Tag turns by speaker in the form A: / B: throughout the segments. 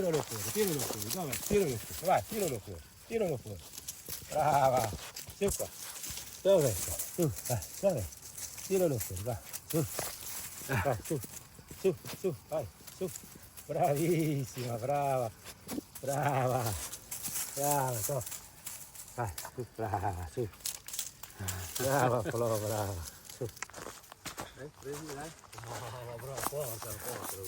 A: tiralo fuori, dov'è? Tiralo fuori, vai, tiralo fuori. Brava, su qua, dov'è? Su, vai, dov'è? Tiralo fuori, vai, su, vai, su. Bravissima, brava, to. Vai, su, brava, su. Brava, Flo, brava, su. Prendi, dai. Brava, portalo.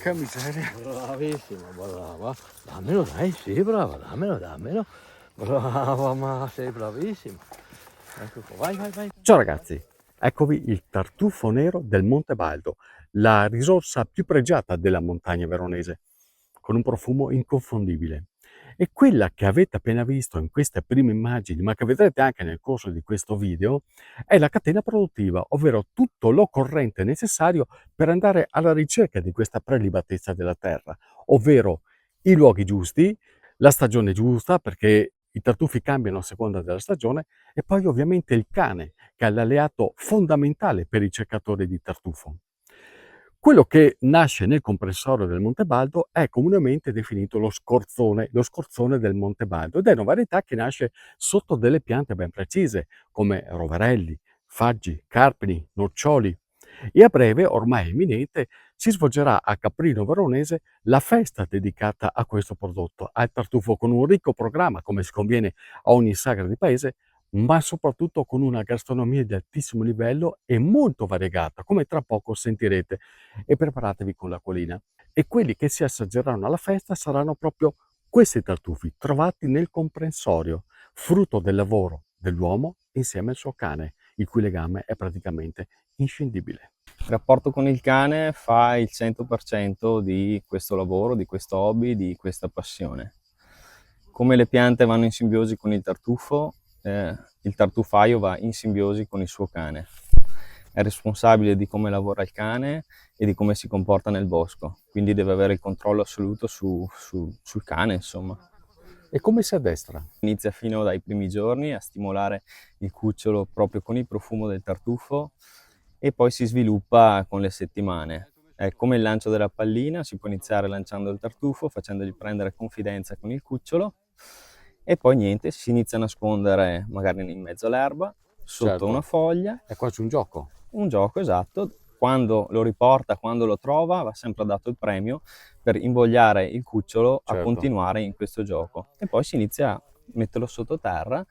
B: Che miseria.
A: Bravissima, brava. Dammelo, dai, sì, brava, dammelo. Brava, ma sei bravissima. Ecco qua, vai.
B: Ciao ragazzi, eccovi il tartufo nero del Monte Baldo, la risorsa più pregiata della montagna veronese, con un profumo inconfondibile. E quella che avete appena visto in queste prime immagini, ma che vedrete anche nel corso di questo video, è la catena produttiva, ovvero tutto l'occorrente necessario per andare alla ricerca di questa prelibatezza della terra, ovvero i luoghi giusti, la stagione giusta, perché i tartufi cambiano a seconda della stagione, e poi ovviamente il cane, che è l'alleato fondamentale per i cercatori di tartufo. Quello che nasce nel comprensorio del Monte Baldo è comunemente definito lo scorzone del Monte Baldo, ed è una varietà che nasce sotto delle piante ben precise, come roverelli, faggi, carpini, noccioli. E a breve, ormai imminente, si svolgerà a Caprino Veronese la festa dedicata a questo prodotto, al tartufo, con un ricco programma, come si conviene a ogni sagra di paese, ma soprattutto con una gastronomia di altissimo livello e molto variegata, come tra poco sentirete. E preparatevi con l'acquolina. E quelli che si assaggeranno alla festa saranno proprio questi tartufi, trovati nel comprensorio, frutto del lavoro dell'uomo insieme al suo cane, il cui legame è praticamente inscindibile.
C: Il rapporto con il cane fa il 100% di questo lavoro, di questo hobby, di questa passione. Come le piante vanno in simbiosi con il tartufo, il tartufaio va in simbiosi con il suo cane. È responsabile di come lavora il cane e di come si comporta nel bosco, quindi deve avere il controllo assoluto sul cane, insomma.
B: E come si addestra?
C: Inizia fino dai primi giorni a stimolare il cucciolo proprio con il profumo del tartufo e poi si sviluppa con le settimane. È come il lancio della pallina, si può iniziare lanciando il tartufo, facendogli prendere confidenza con il cucciolo, e poi niente, si inizia a nascondere magari in mezzo all'erba, sotto
B: Certo.
C: una foglia.
B: È quasi un gioco.
C: Un gioco, esatto. Quando lo riporta, quando lo trova, va sempre dato il premio per invogliare il cucciolo a
B: Certo.
C: continuare in questo gioco. E poi si inizia a metterlo sottoterra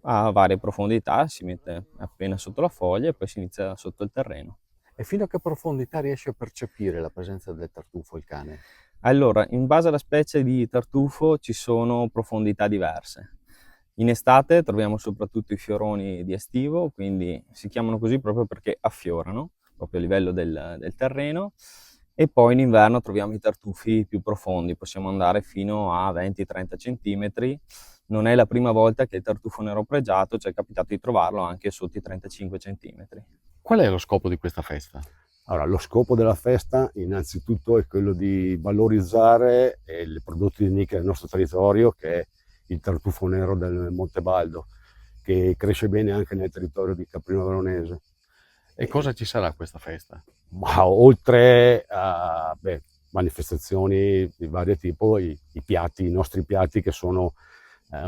C: a varie profondità, si mette appena sotto la foglia e poi si inizia sotto il terreno.
B: E fino a che profondità riesce a percepire la presenza del tartufo il cane?
C: Allora, in base alla specie di tartufo ci sono profondità diverse. In estate troviamo soprattutto i fioroni di estivo, quindi si chiamano così proprio perché affiorano, proprio a livello del terreno, e poi in inverno troviamo i tartufi più profondi, possiamo andare fino a 20-30 cm. Non è la prima volta che il tartufo nero pregiato ci è capitato di trovarlo anche sotto i 35 cm.
B: Qual è lo scopo di questa festa?
D: Allora, lo scopo della festa innanzitutto è quello di valorizzare i prodotti di nicchia del nostro territorio, che è il tartufo nero del Monte Baldo, che cresce bene anche nel territorio di Caprino Veronese.
B: E cosa ci sarà a questa festa?
D: Ma oltre a manifestazioni di vario tipo, i nostri piatti che sono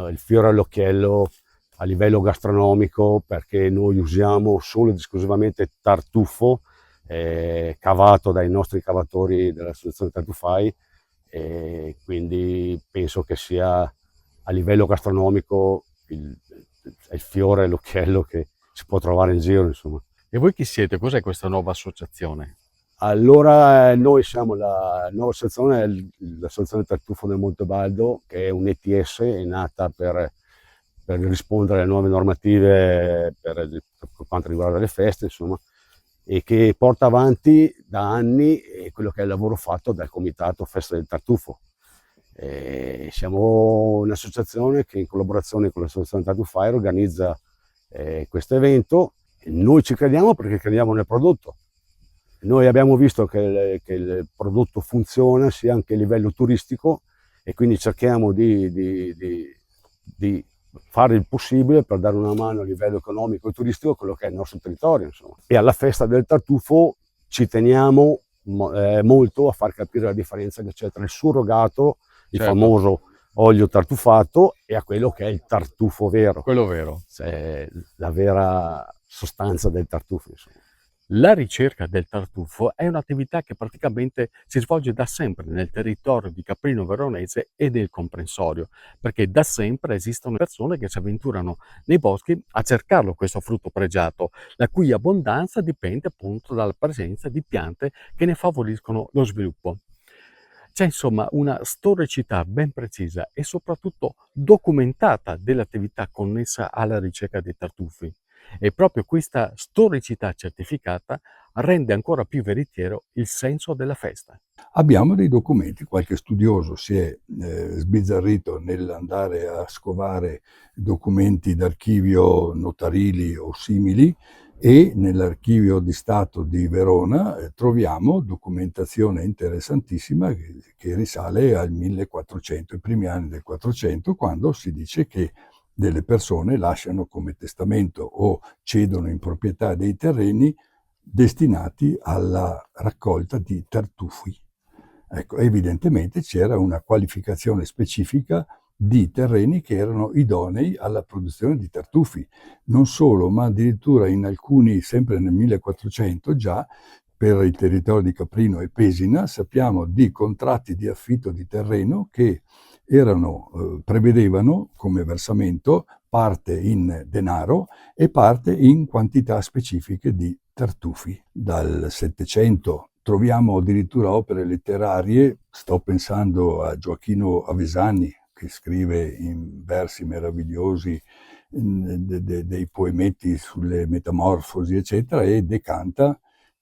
D: il fiore all'occhiello a livello gastronomico, perché noi usiamo solo ed esclusivamente tartufo cavato dai nostri cavatori dell'associazione Tartufai, e quindi penso che sia a livello gastronomico il fiore all'occhiello che si può trovare in giro, insomma.
B: E voi chi siete? Cos'è questa nuova associazione?
D: Allora, noi siamo la nuova associazione, l'associazione Tartufo del Monte Baldo, che è un ETS, è nata per rispondere alle nuove normative per quanto riguarda le feste, insomma, e che porta avanti da anni quello che è il lavoro fatto dal Comitato Festa del Tartufo. Siamo un'associazione che in collaborazione con l'associazione Tartufai organizza questo evento. Noi ci crediamo perché crediamo nel prodotto. Noi abbiamo visto che il prodotto funziona sia anche a livello turistico, e quindi cerchiamo di fare il possibile per dare una mano a livello economico e turistico a quello che è il nostro territorio, insomma. E alla festa del tartufo ci teniamo molto a far capire la differenza che c'è tra il surrogato il
B: Certo.
D: famoso olio tartufato, e a quello che è il tartufo vero,
B: Quello vero.
D: cioè la vera sostanza del tartufo, insomma.
B: La ricerca del tartufo è un'attività che praticamente si svolge da sempre nel territorio di Caprino Veronese e del comprensorio, perché da sempre esistono persone che si avventurano nei boschi a cercarlo questo frutto pregiato, la cui abbondanza dipende appunto dalla presenza di piante che ne favoriscono lo sviluppo. C'è insomma una storicità ben precisa e soprattutto documentata dell'attività connessa alla ricerca dei tartufi. E proprio questa storicità certificata rende ancora più veritiero il senso della festa.
E: Abbiamo dei documenti, qualche studioso si è sbizzarrito nell'andare a scovare documenti d'archivio notarili o simili, e nell'archivio di Stato di Verona troviamo documentazione interessantissima che risale al 1400, i primi anni del 400, quando si dice che delle persone lasciano come testamento o cedono in proprietà dei terreni destinati alla raccolta di tartufi. Ecco, evidentemente c'era una qualificazione specifica di terreni che erano idonei alla produzione di tartufi. Non solo, ma addirittura in alcuni, sempre nel 1400 già, per il territorio di Caprino e Pesina, sappiamo di contratti di affitto di terreno che prevedevano come versamento parte in denaro e parte in quantità specifiche di tartufi. Dal Settecento troviamo addirittura opere letterarie, sto pensando a Gioachino Avesani, che scrive in versi meravigliosi dei poemetti sulle metamorfosi, eccetera, e decanta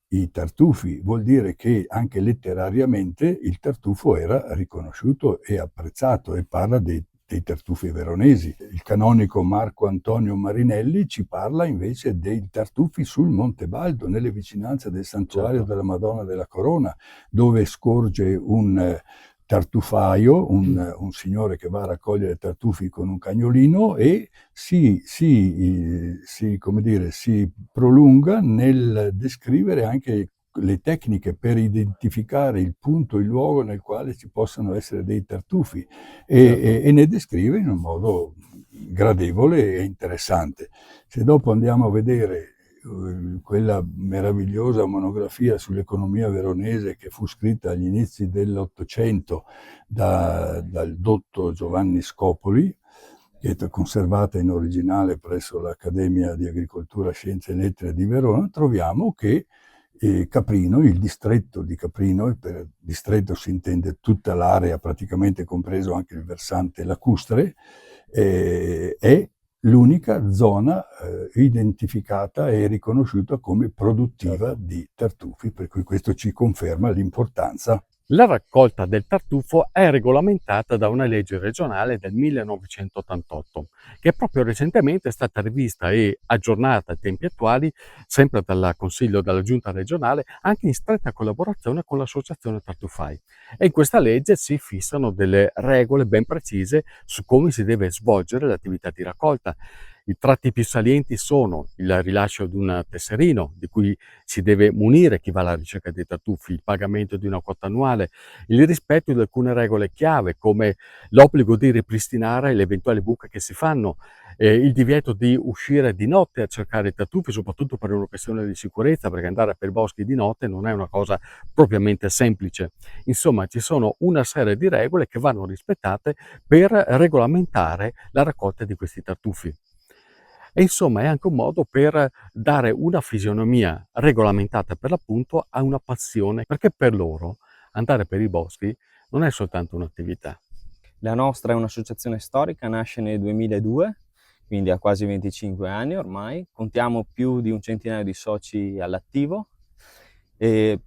E: i tartufi. Vuol dire che anche letterariamente il tartufo era riconosciuto e apprezzato, e parla dei tartufi veronesi. Il canonico Marco Antonio Marinelli ci parla invece dei tartufi sul Monte Baldo, nelle vicinanze del santuario
B: Certo.
E: della Madonna della Corona, dove scorge un tartufaio, un signore che va a raccogliere tartufi con un cagnolino, e si prolunga nel descrivere anche le tecniche per identificare il punto, il luogo nel quale ci possano essere dei tartufi, e ne descrive in un modo gradevole e interessante. Se dopo andiamo a vedere quella meravigliosa monografia sull'economia veronese che fu scritta agli inizi dell'Ottocento dal dotto Giovanni Scopoli, che è conservata in originale presso l'Accademia di Agricoltura, Scienze e Lettere di Verona, troviamo che Caprino, il distretto di Caprino, e per distretto si intende tutta l'area, praticamente compreso anche il versante lacustre, è l'unica zona identificata e riconosciuta come produttiva di tartufi, per cui questo ci conferma l'importanza.
B: La raccolta del tartufo è regolamentata da una legge regionale del 1988, che proprio recentemente è stata rivista e aggiornata ai tempi attuali, sempre dal Consiglio della Giunta regionale, anche in stretta collaborazione con l'Associazione Tartufai. E in questa legge si fissano delle regole ben precise su come si deve svolgere l'attività di raccolta. I tratti più salienti sono il rilascio di un tesserino, di cui si deve munire chi va alla ricerca dei tartufi, il pagamento di una quota annuale, il rispetto di alcune regole chiave come l'obbligo di ripristinare le eventuali buche che si fanno, il divieto di uscire di notte a cercare i tartufi, soprattutto per una questione di sicurezza, perché andare per i boschi di notte non è una cosa propriamente semplice. Insomma, ci sono una serie di regole che vanno rispettate per regolamentare la raccolta di questi tartufi. E insomma è anche un modo per dare una fisionomia regolamentata per l'appunto a una passione, perché per loro andare per i boschi non è soltanto un'attività.
C: La nostra è un'associazione storica, nasce nel 2002, quindi ha quasi 25 anni ormai. Contiamo più di un centinaio di soci all'attivo e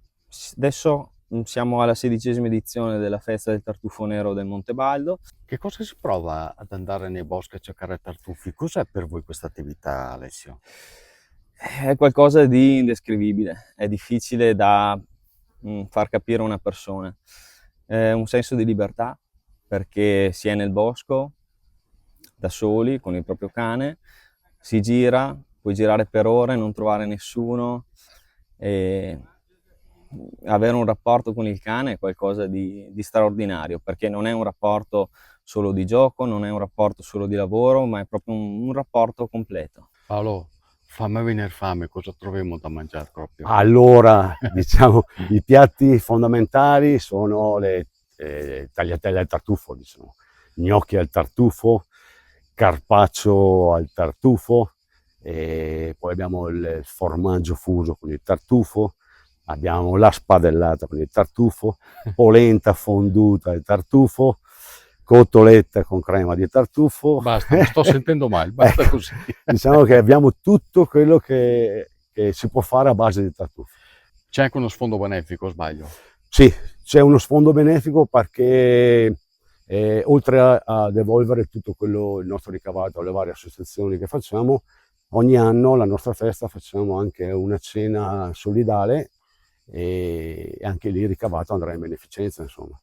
C: adesso siamo alla 16ª edizione della festa del tartufo nero del Monte Baldo.
B: Che cosa si prova ad andare nei boschi a cercare tartufi? Cos'è per voi questa attività, Alessio?
C: È qualcosa di indescrivibile, è difficile da far capire a una persona. È un senso di libertà, perché si è nel bosco, da soli, con il proprio cane, si gira, puoi girare per ore, non trovare nessuno, e avere un rapporto con il cane è qualcosa di straordinario, perché non è un rapporto solo di gioco, non è un rapporto solo di lavoro, ma è proprio un rapporto completo.
B: Paolo, fammi venire fame, cosa troviamo da mangiare proprio?
D: Allora, diciamo, i piatti fondamentali sono le tagliatelle al tartufo, diciamo, gnocchi al tartufo, carpaccio al tartufo, e poi abbiamo il formaggio fuso con il tartufo, abbiamo la spadellata con il tartufo, polenta fonduta al tartufo, cotoletta con crema di tartufo.
B: Basta, mi sto sentendo male, basta
D: Ecco,
B: così.
D: diciamo che abbiamo tutto quello che si può fare a base di tartufo.
B: C'è anche uno sfondo benefico, o sbaglio?
D: Sì, c'è uno sfondo benefico perché oltre a devolvere tutto quello, il nostro ricavato alle varie associazioni che facciamo, ogni anno alla nostra festa facciamo anche una cena solidale e anche lì il ricavato andrà in beneficenza, insomma.